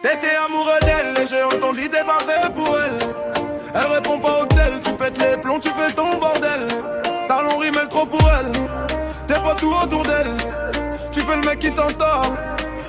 T'étais amoureux d'elle et j'ai entendu t'es pas fait pour elle. Elle répond pas au tel, tu pètes les plombs, tu fais ton bordel. Talon rimel trop pour elle, t'es pas tout autour d'elle. Tu fais le mec qui t'entend,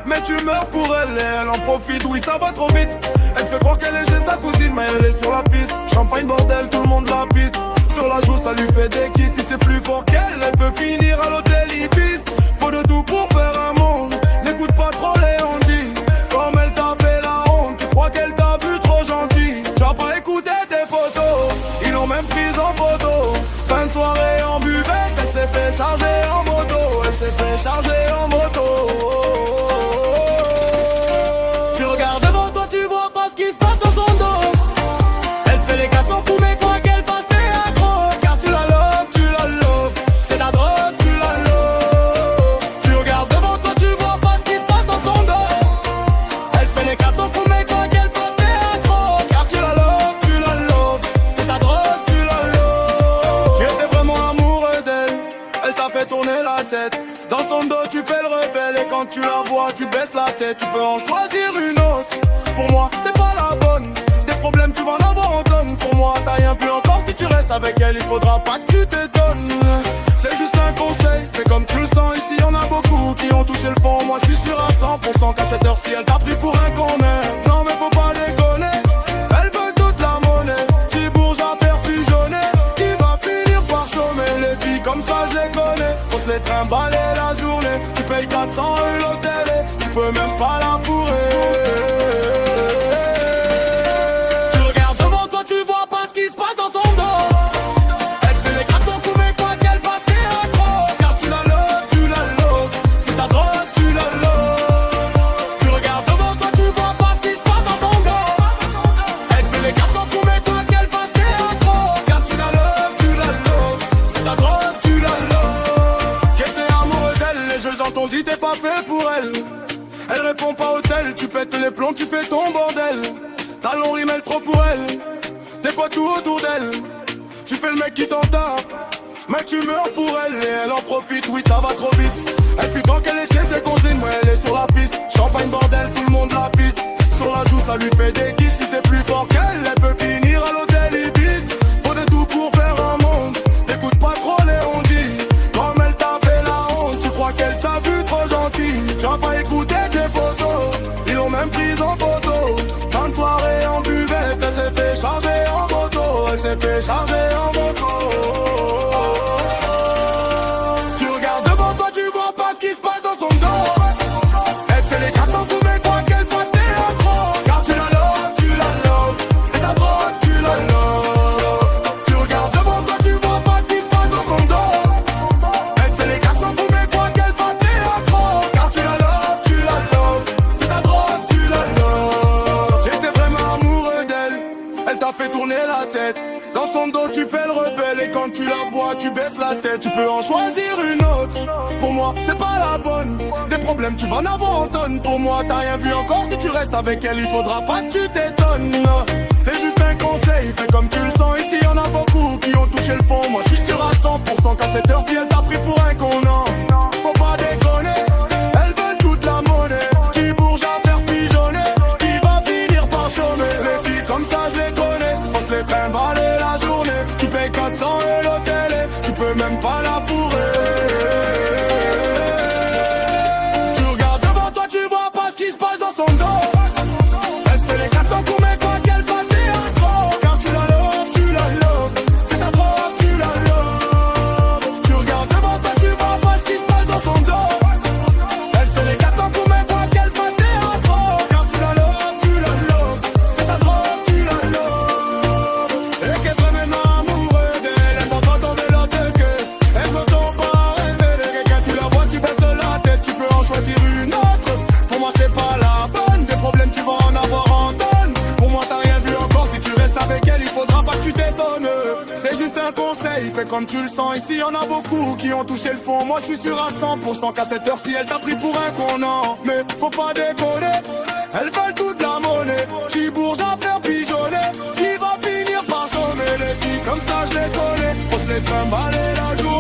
mais tu meurs pour elle. Et elle en profite, oui ça va trop vite. Elle fait croire qu'elle est chez sa cousine, mais elle est sur la piste. Champagne bordel, tout le monde la piste. Sur la joue ça lui fait des kisses. Si c'est plus fort qu'elle, elle peut finir à l'hôtel Ibis. Faut de tout pour faire un monde, n'écoute pas trop les ondits. Comme elle t'a fait la honte, tu crois qu'elle t'a vu trop gentil. Tu as pas écouté tes potos, ils l'ont même prise en photo. Fin de soirée en buvette, elle s'est fait charger en moto. Elle s'est fait charger en moto. Tu regardes devant toi, tu vois pas ce qui se passe dans son dos. Elle fait les 400 coups, mais quoi qu'elle fasse, t'es accro. Car tu la love, c'est la drogue, tu la love. Tu regardes devant toi, tu vois pas ce qui se passe dans son dos. Elle fait les 400 coups, mais quoi qu'elle fasse, t'es accro. Car tu la love, c'est ta drogue, tu la love. Tu étais vraiment amoureux d'elle, elle t'a fait tourner la tête. Dans son dos tu fais le rebelle et quand tu la vois tu baisses la tête. Tu peux en choisir une autre, pour moi c'est pas la bonne. Des problèmes tu vas en avoir en tonne. Pour moi t'as rien vu encore, si tu restes avec elle il faudra pas que tu t'étonnes. C'est juste un conseil, fais comme tu le sens. Ici y'en a beaucoup qui ont touché le fond. Moi je suis sûr à 100% qu'à cette heure-ci elle t'a pris pour un connard. Non mais faut pas déconner, elles veulent toute la monnaie. Petit bourge à faire pigeonner, qui va finir par chômer. Les filles comme ça je les connais, faut se les trimballer la journée. Tu payes 400 € l'hôtel et tu peux même pas la fourrer. Tu regardes devant toi, tu vois pas ce qui se passe dans son dos. Elle fait les 400 coups, mais quoi qu'elle fasse, t'es accro. Car tu la love, c'est ta drogue, tu la love. Tu regardes devant toi, tu vois pas ce qui se passe dans son dos. Elle fait les 400 coups, mais quoi qu'elle fasse, t'es accro. Car tu la love, c'est ta drogue, tu la love. Qu'était amoureux d'elle, les jeux j'entendis, t'es pas fait pour elle. Elle répond pas au tel, tu pètes les plombs, tu fais ton bordel. Talon rimel trop pour elle, t'es pas tout autour d'elle. Tu fais le mec qui t'en tape, mais tu meurs pour elle. Et elle en profite, oui ça va trop vite. Elle fuit tant qu'elle est chez ses cousines, ouais elle est sur la piste. Champagne bordel, tout le monde la piste. Sur la joue ça lui fait des kisses. Si c'est plus fort qu'elle, elle peut finir à l'hôtel Ibis. Faut de tout pour faire un monde, n'écoute pas trop les ondits. Comme elle t'a fait la honte, tu crois qu'elle t'a vu trop gentil. Tu as pas écouté tes photos, ils l'ont même prise en photo. Fin de soirée en buvette, elle s'est fait charger en moto. Elle s'est fait charger en moto. Tu regardes devant toi, tu vois pas ce qui se passe dans son dos. Elle fait les 400 coups, mais quoi qu'elle fasse, t'es accro. Car tu la love, c'est ta drogue, tu la love. Tu regardes devant toi, tu vois pas ce qui se passe dans son dos. Elle fait les 400 coups, mais quoi qu'elle fasse, t'es accro. Car tu la love, c'est ta drogue, tu la love. J'étais vraiment amoureux d'elle, elle t'a fait tourner la tête. Dans son dos tu fais le rebelle et quand tu la vois tu baisses la tête. Tu peux en choisir une autre, pour moi c'est pas la bonne. Des problèmes tu vas en avoir en tonne. Pour moi t'as rien vu encore, si tu restes avec elle il faudra pas que tu t'étonnes. C'est juste un conseil, fais comme tu le sens. Ici y'en a beaucoup qui ont touché le fond. Moi je suis sûr à 100% qu'à cette heure-ci elle t'a pris pour un conant. Faut pas déconner, elles veulent toute la monnaie. Qui bourge à faire pigeonner, qui va finir par chômer. Les filles comme ça je les connais, faut se les trimballer la journée. Tu payes 400 € l'hôtel et tu peux même pas la fourrer. Tu regardes devant toi, tu vois pas ce qui se passe dans son dos. Elle fait les 400 coups, mais quoi qu'elle fasse, t'es accro. Car tu la love, c'est ta drogue, tu la love. Tu regardes devant toi, tu vois pas ce qui se passe dans son dos. Elle fait les 400 coups, mais quoi qu'elle fasse, t'es accro. Car tu la love, c'est ta drogue, tu la love. Et qu'elle serait maintenant amoureux d'elle, elle va pas tomber la tête que elle veut ton parrain. Et quand tu la vois, tu baisses la tête, tu peux en choisir une autre. Pour moi c'est pas la bonne, des problèmes tu vas en avoir en tonne. Pour moi t'as rien vu encore, si tu restes avec elle il faudra pas que tu t'étonnes. C'est juste un conseil, fais comme tu le sens. Ici y'en a beaucoup qui ont touché le fond. Moi je suis sûr à 100% qu'à cette heure-ci elle t'a pris pour un conant. Mais faut pas déconner, elles veulent toute la monnaie. Petit bourge à faire pigeonner, qui va finir par chômer. Les filles comme ça je les connais, faut se les trimballer la journée.